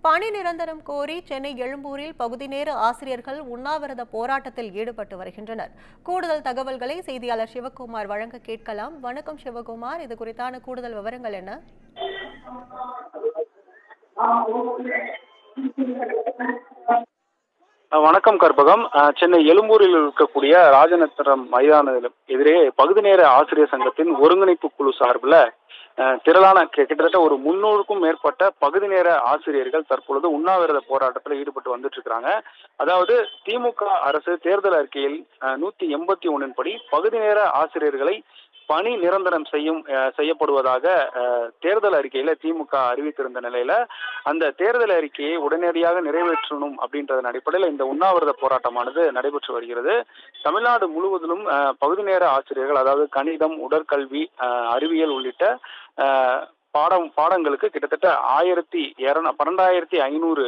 பணி நிரந்தரம் கோரி சென்னை எழும்பூரில் பகுதி நேர ஆசிரியர்கள் உண்ணாவிரத போராட்டத்தில் ஈடுபட்டு வருகின்றனர். கூடுதல் தகவல்களை செய்தியாளர் சிவகுமார் வழங்க கேட்கலாம். வணக்கம் சிவகுமார், இது குறித்தான கூடுதல் விவரங்கள் என்ன? வணக்கம் கற்பகம். சென்னை எழும்பூரில் இருக்கக்கூடிய ராஜநத்திரம் மைதானத்திலும் எதிரே பகுதி நேர ஆசிரியர் சங்கத்தின் ஒருங்கிணைப்பு குழு சார்பில் திரளான கிட்டத்தட்ட ஒரு 300க்கும் மேற்பட்ட பகுதி நேர ஆசிரியர்கள் தற்பொழுது உண்ணாவிரத போராட்டத்தில் ஈடுபட்டு வந்துட்டு இருக்காங்க. அதாவது திமுக அரசு தேர்தல் அறிக்கையில் 181 படி பகுதி நேர ஆசிரியர்களை பணி நிரந்தரம் செய்யப்படுவதாக தேர்தல் அறிக்கையில திமுக அறிவித்திருந்த நிலையில அந்த தேர்தல் அறிக்கையை உடனடியாக நிறைவேற்றணும் அப்படின்றதன் அடிப்படையில் இந்த உண்ணாவிரத போராட்டமானது நடைபெற்று வருகிறது. தமிழ்நாடு முழுவதிலும் பகுதி நேர ஆசிரியர்கள், அதாவது கணிதம், உடற்கல்வி, அறிவியல் உள்ளிட்ட பாடங்களுக்கு கிட்டத்தட்ட 12,500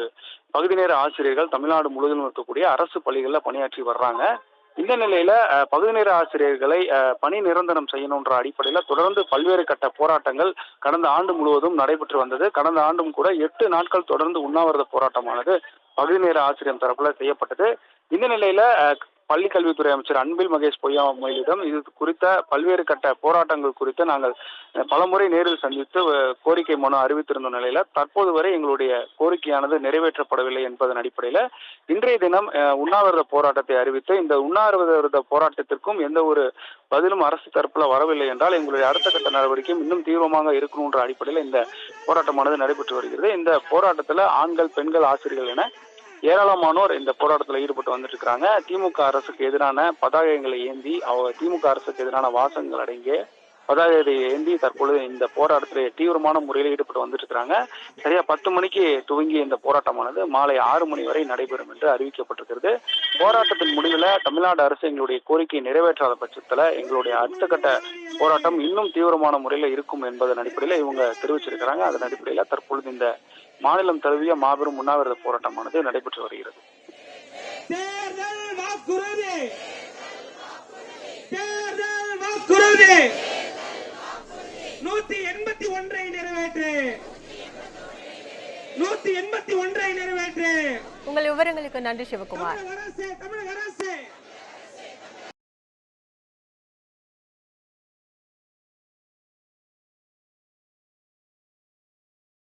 பகுதி நேர ஆசிரியர்கள் தமிழ்நாடு முழுவதும் இருக்கக்கூடிய அரசு பள்ளிகளில் பணியாற்றி வர்றாங்க. இந்த நிலையில பகுதி நேர ஆசிரியர்களை பணி நிரந்தரம் செய்யணுன்ற அடிப்படையில் தொடர்ந்து பல்வேறு கட்ட போராட்டங்கள் கடந்த ஆண்டு முழுவதும் நடைபெற்று வந்தது. கடந்த ஆண்டும் கூட 8 நாட்கள் தொடர்ந்து உண்ணாவிரத போராட்டமானது பகுதி நேர ஆசிரியர் தரப்புல செய்யப்பட்டது. இந்த நிலையில பள்ளிக்கல்வித்துறை அமைச்சர் அன்பில் மகேஷ் பொய்யாமொழியிடம் இது குறித்த பல்வேறு கட்ட போராட்டங்கள் குறித்து நாங்கள் பலமுறை நேரில் சந்தித்து கோரிக்கை மனு அறிவித்திருந்த நிலையில தற்போது வரை எங்களுடைய கோரிக்கையானது நிறைவேற்றப்படவில்லை என்பதன் அடிப்படையில இன்றைய தினம் உண்ணாவிரத போராட்டத்தை அறிவித்து இந்த உண்ணாவிரத போராட்டத்திற்கும் எந்த ஒரு பதிலும் அரசு தரப்புல வரவில்லை என்றால் எங்களுடைய அடுத்த கட்ட நடவடிக்கையும் இன்னும் தீவிரமாக இருக்கணும்ன்ற அடிப்படையில் இந்த போராட்டமானது நடைபெற்று வருகிறது. இந்த போராட்டத்துல ஆண்கள், பெண்கள், ஆசிரியர்கள் என ஏராளமானோர் இந்த போராட்டத்தில் ஈடுபட்டு வந்துட்டு இருக்காங்க. திமுக அரசுக்கு எதிரான பதாகைகளை ஏந்தி, திமுக அரசுக்கு எதிரான வாசகங்கள் அடங்கிய பதாகையை ஏந்தி தற்பொழுது இந்த போராட்டத்தில் தீவிரமான முறையில் ஈடுபட்டு வந்துட்டு இருக்காங்க. சரியா 10 மணிக்கு துவங்கிய இந்த போராட்டமானது மாலை 6 மணி வரை நடைபெறும் என்று அறிவிக்கப்பட்டிருக்கிறது. போராட்டத்தின் முடிவில் தமிழ்நாடு அரசு எங்களுடைய கோரிக்கையை நிறைவேற்றாத பட்சத்தில் எங்களுடைய அடுத்த கட்ட போராட்டம் இன்னும் தீவிரமான முறையில் இருக்கும் என்பதன் அடிப்படையில் இவங்க தெரிவிச்சிருக்கிறாங்க. அதன் அடிப்படையில் தற்பொழுது இந்த மாநிலம் தழுவிய மாபெரும் உண்ணாவிரத போராட்டமானது நடைபெற்று வருகிறது. உங்கள் விவரங்களுக்கு நன்றி சிவகுமார்.